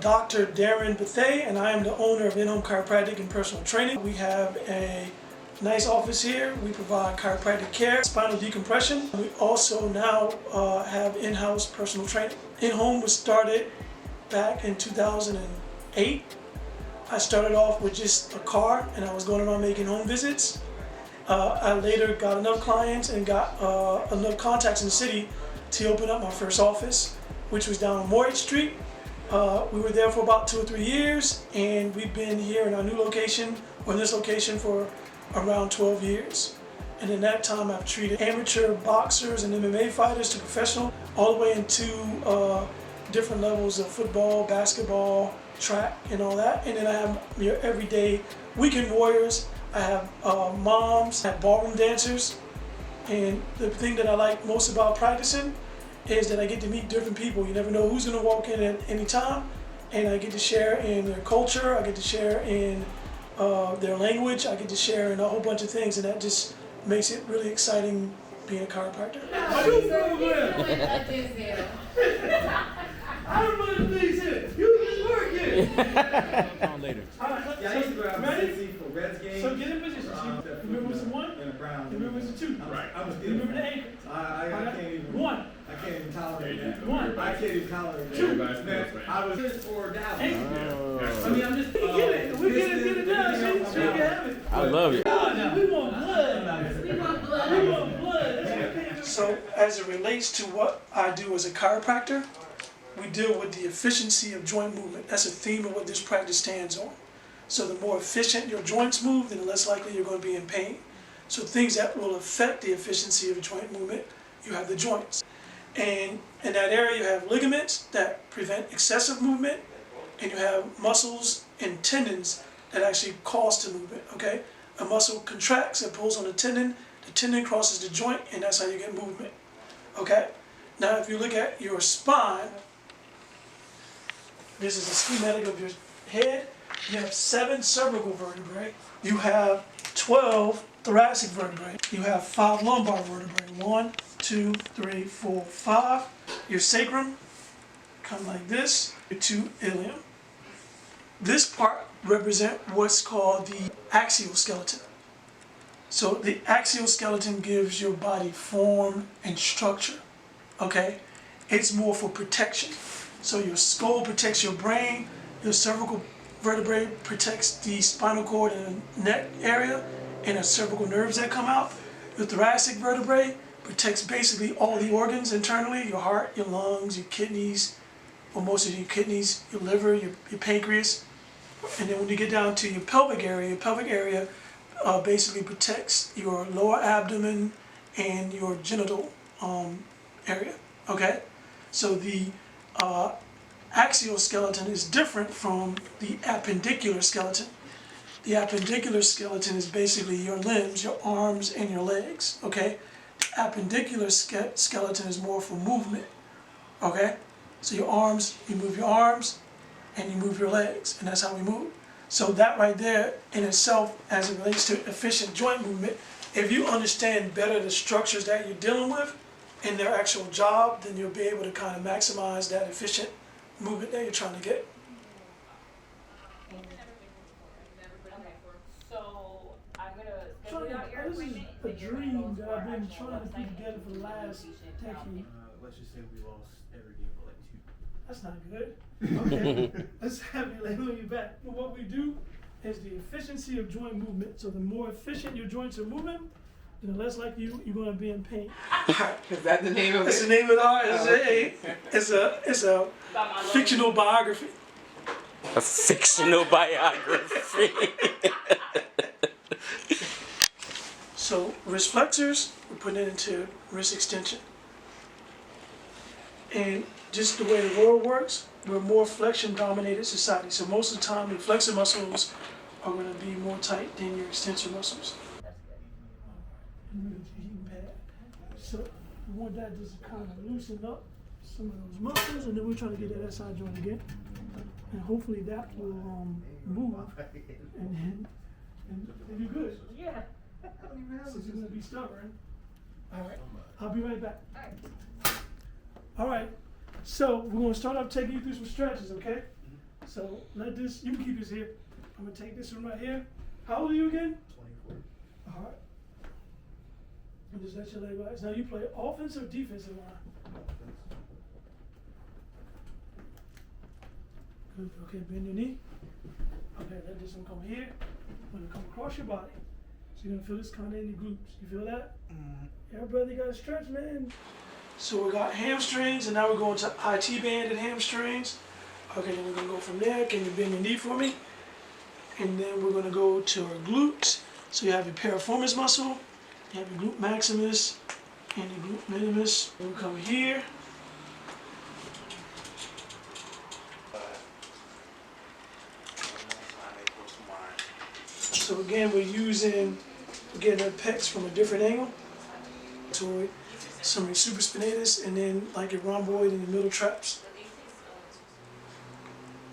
Dr. Darren Bethay, and I am the owner of In-Home Chiropractic and Personal Training. We have a nice office here. We provide chiropractic care, spinal decompression. We also now have in-house personal training. In-Home was started back in 2008. I started off with just a car and I was going around making home visits. I later got enough clients and got enough contacts in the city to open up my first office, which was down on Morridge Street. We were there for about 2 or 3 years, and we've been here in our new location, or in this location, for around 12 years. And in that time, I've treated amateur boxers and MMA fighters to professional, all the way into different levels of football, basketball, track, and all that. And then I have your everyday weekend warriors. I have moms, I have ballroom dancers. And the thing that I like most about practicing is that I get to meet different people. You never know who's going to walk in at any time, and I get to share in their culture, I get to share in their language, I get to share in a whole bunch of things, and that just makes it really exciting being a chiropractor. I don't know the things here. You just work here. On later. Yeah, I used to go out and see for Reds games. So get in position. Remember what's the 1? And a Brown. Remember what's the 2? Right. Remember the anchor. I can't even. 1. I can't even tolerate that. 1. I can't even tolerate that. 2. Man, I was just for Dallas. Anchor. I mean, I'm just. We get it. We get it done. So you can have it. I love it. We want blood. We want blood. We want blood. So as it relates to what I do as a chiropractor, we deal with the efficiency of joint movement. That's a theme of what this practice stands on. So the more efficient your joints move, then the less likely you're going to be in pain. So things that will affect the efficiency of joint movement, you have the joints. And in that area you have ligaments that prevent excessive movement, and you have muscles and tendons that actually cause the movement, okay? A muscle contracts, it pulls on the tendon crosses the joint, and that's how you get movement, okay? Now if you look at your spine, this is a schematic of your head. You have 7 cervical vertebrae. You have 12 thoracic vertebrae. You have 5 lumbar vertebrae. 1, 2, 3, 4, 5. Your sacrum come like this. Your 2 ilium. This part represents what's called the axial skeleton. So the axial skeleton gives your body form and structure. Okay? It's more for protection. So your skull protects your brain, your cervical vertebrae protects the spinal cord and neck area and the cervical nerves that come out. Your thoracic vertebrae protects basically all the organs internally, your heart, your lungs, your kidneys, or most of your kidneys, your liver, your pancreas. And then when you get down to your pelvic area basically protects your lower abdomen and your genital area, okay? So the axial skeleton is different from the appendicular skeleton. The appendicular skeleton is basically your limbs, your arms, and your legs, okay? The appendicular skeleton is more for movement, okay? So your arms, you move your arms, and you move your legs, and that's how we move. So that right there in itself, as it relates to efficient joint movement, if you understand better the structures that you're dealing with in their actual job, then you'll be able to kind of maximize that efficient movement that you're trying to get. So I'm gonna schedule out your appointment. This is a dream that I've been trying to put together for the last decade. Let's just say we lost every game for like 2. That's not good. Okay, let's have you lay on your back. But what we do is the efficiency of joint movement. So the more efficient your joints are moving, then the less likely you're going to be in pain. Is that the name of it? That's the name of the art. It's a fictional biography. A fictional biography. So wrist flexors, we're putting it into wrist extension. And just the way the world works, we're a more flexion-dominated society. So most of the time, your flexor muscles are going to be more tight than your extensor muscles. So we want that just to kind of loosen up some of those muscles, and then we're trying to get that SI joint again. And hopefully that will move, and you're good. Yeah. Since you're going to be stubborn. All right, I'll be right back. All right, so we're going to start off taking you through some stretches, okay? So let this, you can keep this here. I'm gonna take this one right here. How old are you again? 24. All right. And just let your leg rise. Now you play offensive or defensive line? Good. Okay, bend your knee. Okay, let this one come here. Gonna come across your body. So you're gonna feel this kind of in your glutes. You feel that? Yeah, brother, you gotta stretch, man. So we got hamstrings, and now we're going to IT banded hamstrings. Okay, then we're gonna go from there. Can you bend your knee for me? And then we're gonna go to our glutes. So you have your piriformis muscle, you have your glute maximus, and your glute minimus. We'll come here. So again, we're getting our pecs from a different angle. So some of your supraspinatus, and then like your rhomboid and your middle traps.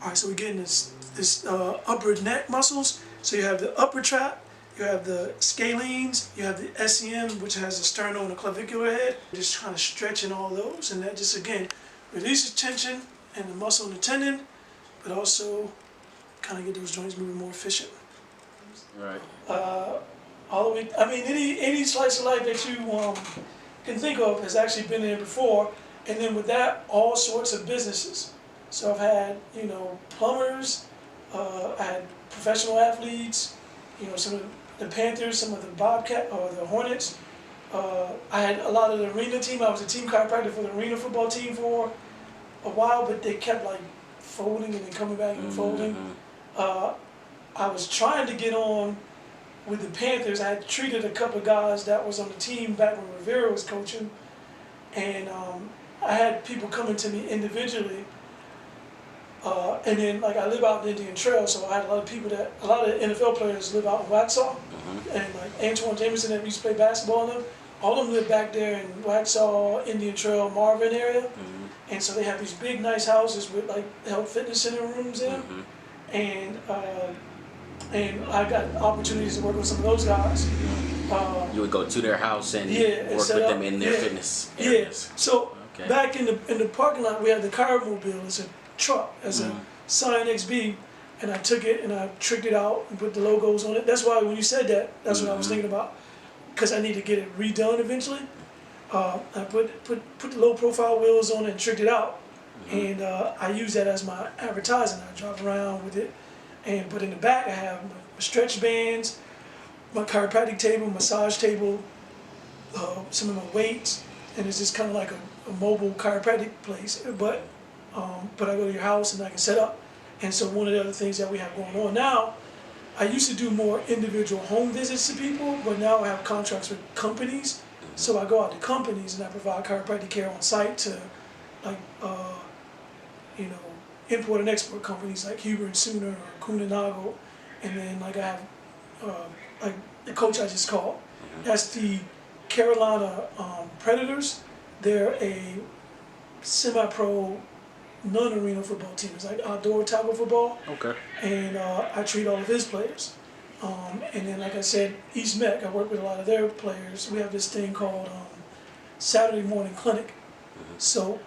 All right, so we're getting this upper neck muscles. So you have the upper trap, you have the scalenes, you have the SEM, which has the sternum and the clavicular head. Just kind of stretching all those, and that just again releases tension in the muscle and the tendon, but also kind of get those joints moving more efficient. Right. All the way, I mean, any slice of life that you can think of has actually been there before, and then with that, all sorts of businesses. So I've had, plumbers, I had professional athletes, some of the Panthers, some of the Bobcat or the Hornets. I had a lot of the arena team. I was a team chiropractor for the arena football team for a while, but they kept like folding and then coming back and folding. I was trying to get on with the Panthers. I had treated a couple of guys that was on the team back when Rivera was coaching, and I had people coming to me individually. And then, like, I live out in Indian Trail, so I had a lot of NFL players live out in Waxhaw, and like Antoine Jameson that used to play basketball in them, all of them live back there in Waxhaw, Indian Trail, Marvin area, and so they have these big, nice houses with like health fitness center rooms in them, and I got opportunities to work with some of those guys. You would go to their house and work with them in their fitness areas. Yeah. So back in the parking lot, we had the Chiromobile. It's a truck, as a Scion XB, and I took it and I tricked it out and put the logos on it. That's why when you said that, that's what I was thinking about, because I need to get it redone eventually. I put the low profile wheels on it and tricked it out, and I use that as my advertising. I drive around with it. But in the back, I have my stretch bands, my chiropractic table, massage table, some of my weights, and it's just kind of like a mobile chiropractic place. But I go to your house and I can set up. And so one of the other things that we have going on now, I used to do more individual home visits to people, but now I have contracts with companies. So I go out to companies and I provide chiropractic care on site to, like, import and export companies like Huber and Sooner or Kuninago, and then like I have like the coach I just called. That's the Carolina Predators. They're a semi-pro, non-arena football team. It's like outdoor tackle football. Okay. And I treat all of his players. And then, like I said, East Mech, I work with a lot of their players. We have this thing called Saturday Morning Clinic. So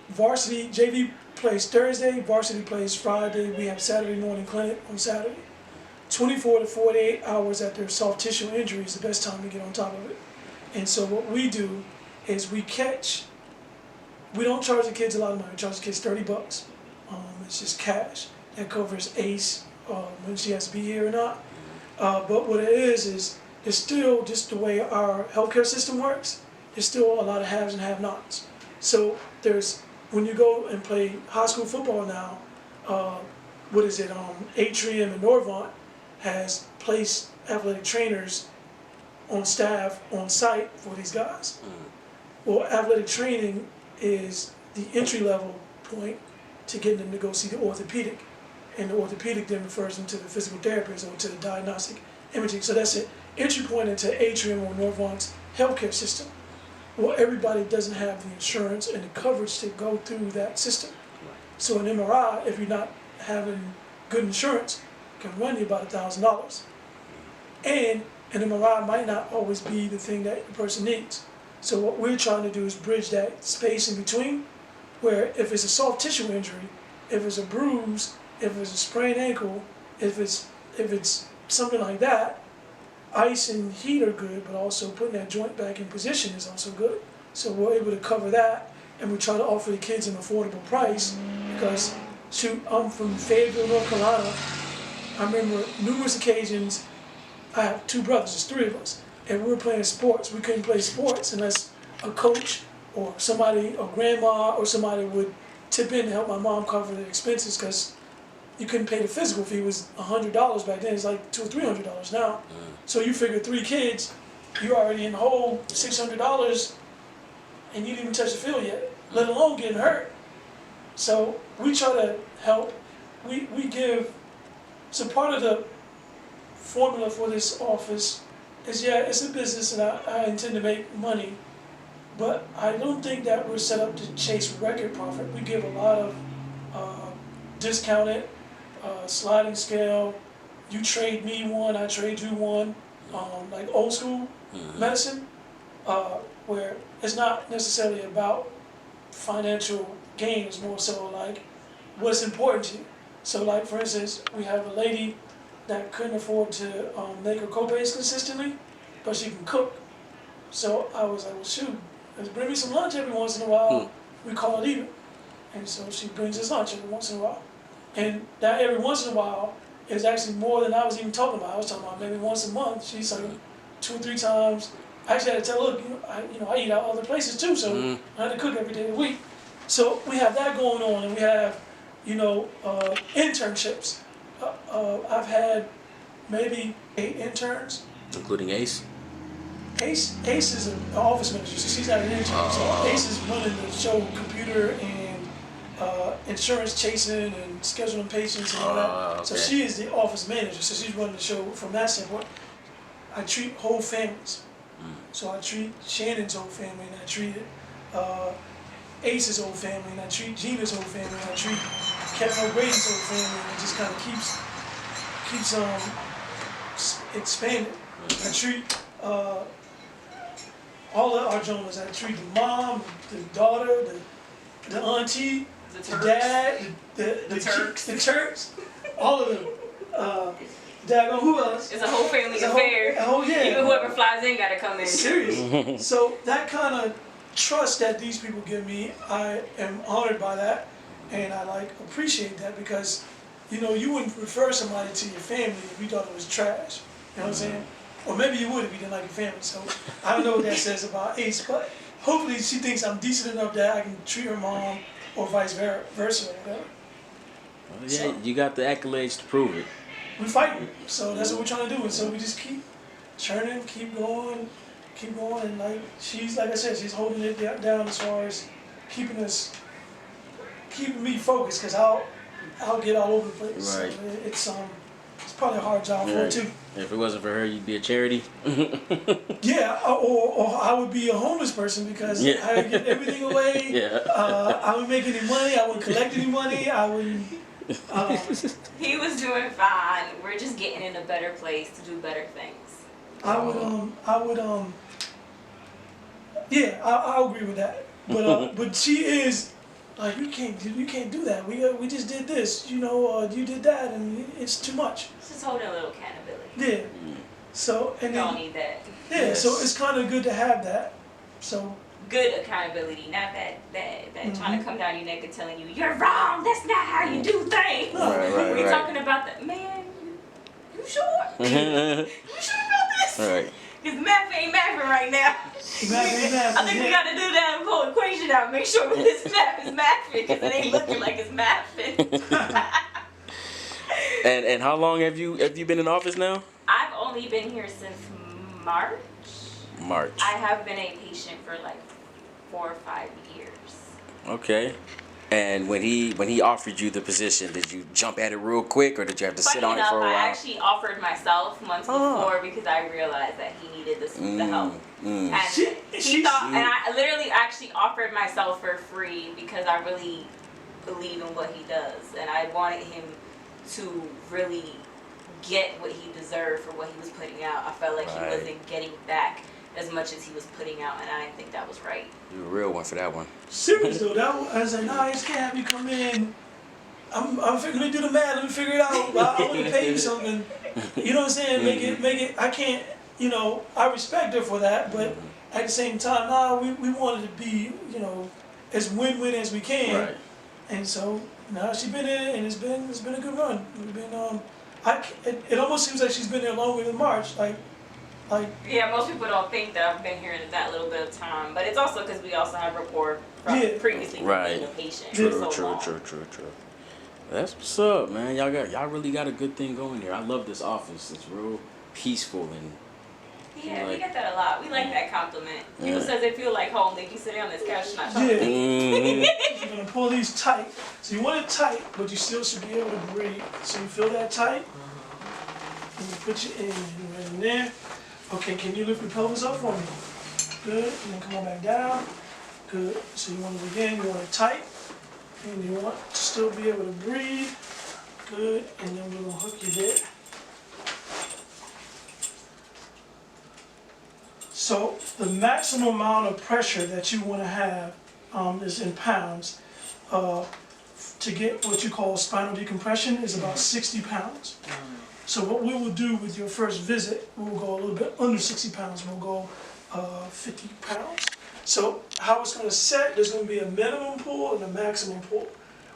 varsity, JV plays Thursday, varsity plays Friday. We have Saturday morning clinic on Saturday. 24 to 48 hours after soft tissue injury is the best time to get on top of it. And so what we do is we don't charge the kids a lot of money. We charge the kids $30. It's just cash. That covers ACE, when she has to be here or not. But what it is it's still just the way our healthcare system works. There's still a lot of haves and have-nots. So when you go and play high school football now, Atrium and Norvant has placed athletic trainers on staff, on site for these guys. Well, athletic training is the entry level point to getting them to go see the orthopedic. And the orthopedic then refers them to the physical therapist or to the diagnostic imaging. So that's an entry point into Atrium or Norvant's healthcare system. Well, everybody doesn't have the insurance and the coverage to go through that system. So an MRI, if you're not having good insurance, can run you about $1,000. And an MRI might not always be the thing that the person needs. So what we're trying to do is bridge that space in between, where if it's a soft tissue injury if it's a bruise, if it's a sprained ankle, if it's something like that, ice and heat are good, but also putting that joint back in position is also good. So we're able to cover that, and we try to offer the kids an affordable price because, shoot, I'm from Fayetteville, North Carolina. I remember numerous occasions, I have 2 brothers, there's 3 of us, and we were playing sports. We couldn't play sports unless a coach or somebody, or grandma or somebody would tip in to help my mom cover the expenses because you couldn't pay the physical fee. It was $100 back then. It's like $200 or $300 now. So you figure 3 kids, you're already in the hole $600, and you didn't even touch the field yet, let alone getting hurt. So we try to help. We give. So part of the formula for this office is, yeah, it's a business, and I intend to make money. But I don't think that we're set up to chase record profit. We give a lot of discounted sliding scale. You trade me one, I trade you one. Like old school medicine, where it's not necessarily about financial gain. It's more so like what's important to you. So like for instance, we have a lady that couldn't afford to make her copays consistently, but she can cook. So I was like, well, shoot, let's bring me some lunch every once in a while. We call it even. And so she brings us lunch every once in a while. And that every once in a while is actually more than I was even talking about. I was talking about maybe once a month. She's like 2 or 3 times. I actually had to tell her, look, I eat out other places too, so I had to cook every day of the week. So we have that going on, and we have, internships. I've had maybe 8 interns. Including Ace? Ace is an office manager, so she's not an intern. So Ace is running the show, computer and insurance chasing and scheduling patients and all that. Okay. So she is the office manager, so she's running the show from that standpoint. I treat whole families. So I treat Shannon's whole family, and I treat Ace's whole family, and I treat Gina's whole family, and I treat Kevin O'Grady's whole family, and it just kind of keeps expanding. I treat all of our Jonas. I treat the mom, the daughter, the auntie, the dad, the Turks, all of them. Daggone, who else? It's a whole family affair. Oh yeah. Even whoever flies in gotta come in. Serious. So that kind of trust that these people give me, I am honored by that, and I appreciate that because, you wouldn't refer somebody to your family if you thought it was trash. You know what I'm saying? Or maybe you would if you didn't like your family. So I don't know what that says about Ace, but hopefully she thinks I'm decent enough that I can treat her mom or vice versa or whatever. Well, yeah, you got the accolades to prove it. We're fighting, so that's what we're trying to do. And so we just keep churning, keep going, and like I said, she's holding it down as far as keeping me focused, because I'll get all over the place. Right. So it's probably a hard job for her too. If it wasn't for her, you'd be a charity. Yeah, or I would be a homeless person because I would give everything away. Yeah. I wouldn't make any money. I wouldn't collect any money. I wouldn't. He was doing fine. We're just getting in a better place to do better things. I'll agree with that. But but she is like, you can't do that. We just did this, you did that, and it's too much. It's just holding a little accountability. Yeah. So and We all then, need that. yeah. Yes. So it's kind of good to have that. So. Good accountability, not that trying to come down your neck and telling you you're wrong. That's not how you do things. Right, We're talking about that, man. You sure? You sure about this? Right. Because math ain't mathing right now. Math, I think we got to do that whole equation out. Make sure this math is mathing, because it ain't looking like it's mathing. And how long have you been in office now? I've only been here since March. I have been a patient for like 4 or 5 years. Okay. And when he offered you the position, did you jump at it real quick, or did you have to sit on it for a while? I actually offered myself months before because I realized that he needed the help. And he thought, and I literally actually offered myself for free because I really believe in what he does, and I wanted him to really get what he deserved for what he was putting out. I felt like he wasn't getting back as much as he was putting out, and I didn't think that was right. You were a real one for that one. Serious though, I was like, nah, I just can't have you come in let me do the math, let me figure it out. I want to pay you something. You know what I'm saying? Make it, I can't, you know, I respect her for that, but at the same time, we wanted to be, you know, as win-win as we can. Right. And so now she's been in, and it's been a good run. We've been it almost seems like she's been there longer than March. Like Yeah, most people don't think that I've been here that little bit of time, but it's also because we also have rapport from previously being a patient. True. That's what's up, man. Y'all really got a good thing going here. I love this office. It's real peaceful and. Yeah, we get that a lot. We like that compliment. People says they feel like home. They can sit on this couch and not talk to me. You're gonna pull these tight. So you want it tight, but you still should be able to breathe. So you feel that tight, and you put your in right in there. Okay, can you lift your pelvis up for me? Good. And then come on back down. Good. So you want it again. You want it tight, and you want to still be able to breathe. Good. And then we're gonna hook you there. So the maximum amount of pressure that you want to have is in pounds. To get what you call spinal decompression is about 60 pounds. So what we will do with your first visit, we will go a little bit under 60 pounds. We'll go 50 pounds. So how it's going to set, there's going to be a minimum pull and a maximum pull.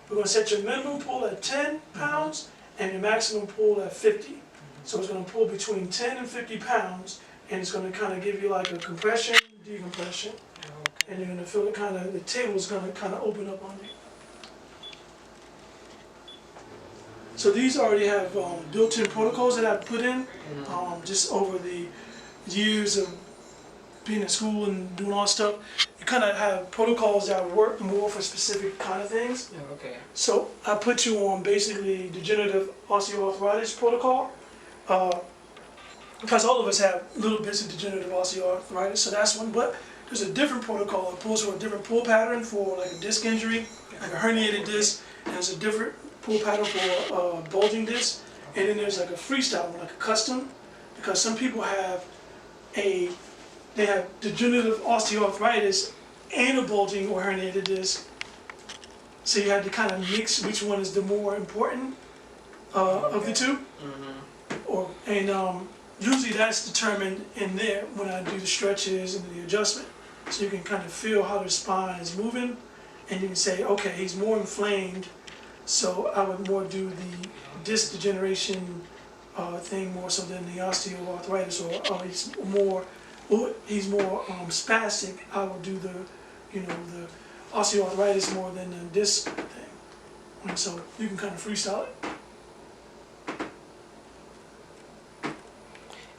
We're going to set your minimum pull at 10 pounds and your maximum pull at 50. So it's going to pull between 10 and 50 pounds. And it's going to kind of give you like a compression, decompression, and you're going to feel it kind of, the table's going to kind of open up on you. So these already have built-in protocols that I've put in, just over the years of being in school and doing all that stuff. You kind of have protocols that work more for specific kind of things. Okay. So I put you on basically degenerative osteoarthritis protocol. Because all of us have little bits of degenerative osteoarthritis, so that's one. But there's a different protocol that pulls for a different pull pattern for like a disc injury, like a herniated disc, and there's a different pull pattern for bulging disc, and then there's like a freestyle one, like a custom, because some people have degenerative osteoarthritis and a bulging or herniated disc, so you have to kind of mix which one is the more important of the two, usually that's determined in there when I do the stretches and the adjustment. So you can kind of feel how the spine is moving, and you can say, okay, he's more inflamed, so I would more do the disc degeneration thing more so than the osteoarthritis, or he's more spastic. I would do the osteoarthritis more than the disc thing. And so you can kind of freestyle it.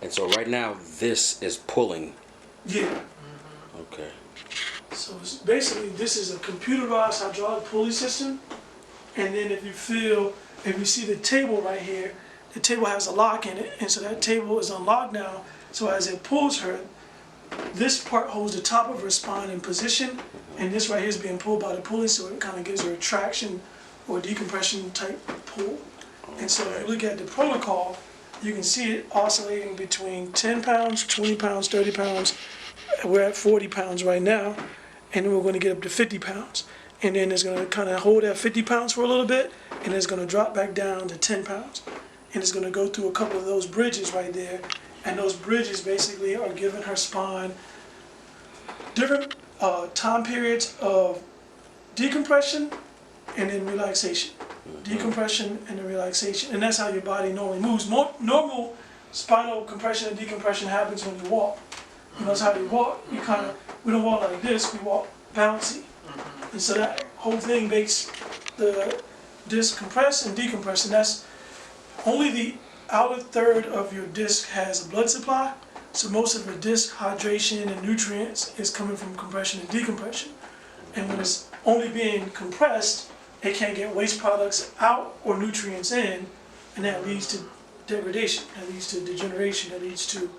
And so right now, this is pulling. Yeah. Okay. So basically, this is a computerized hydraulic pulley system. And then if you see the table right here, the table has a lock in it. And so that table is unlocked now. So as it pulls her, this part holds the top of her spine in position. And this right here is being pulled by the pulley. So it kind of gives her a traction or decompression type pull. And so if you look at the protocol, you can see it oscillating between 10 pounds, 20 pounds, 30 pounds. We're at 40 pounds right now, and then we're going to get up to 50 pounds. And then it's going to kind of hold at 50 pounds for a little bit, and it's going to drop back down to 10 pounds. And it's going to go through a couple of those bridges right there, and those bridges basically are giving her spine different time periods of decompression and then relaxation. Decompression and then relaxation, and that's how your body normally moves. Normal spinal compression and decompression happens when you walk. You notice how you walk, we don't walk like this, we walk bouncy. And so that whole thing makes the disc compress and decompress, and that's only the outer third of your disc has a blood supply, so most of the disc hydration and nutrients is coming from compression and decompression. And when it's only being compressed, it can't get waste products out or nutrients in, and that leads to degradation, that leads to degeneration, that leads to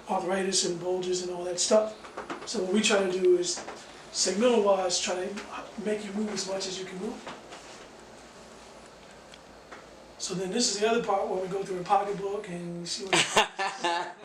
arthritis and bulges and all that stuff. So what we try to do is, segmental-wise, try to make you move as much as you can move. So then this is the other part where we go through a pocketbook and we see what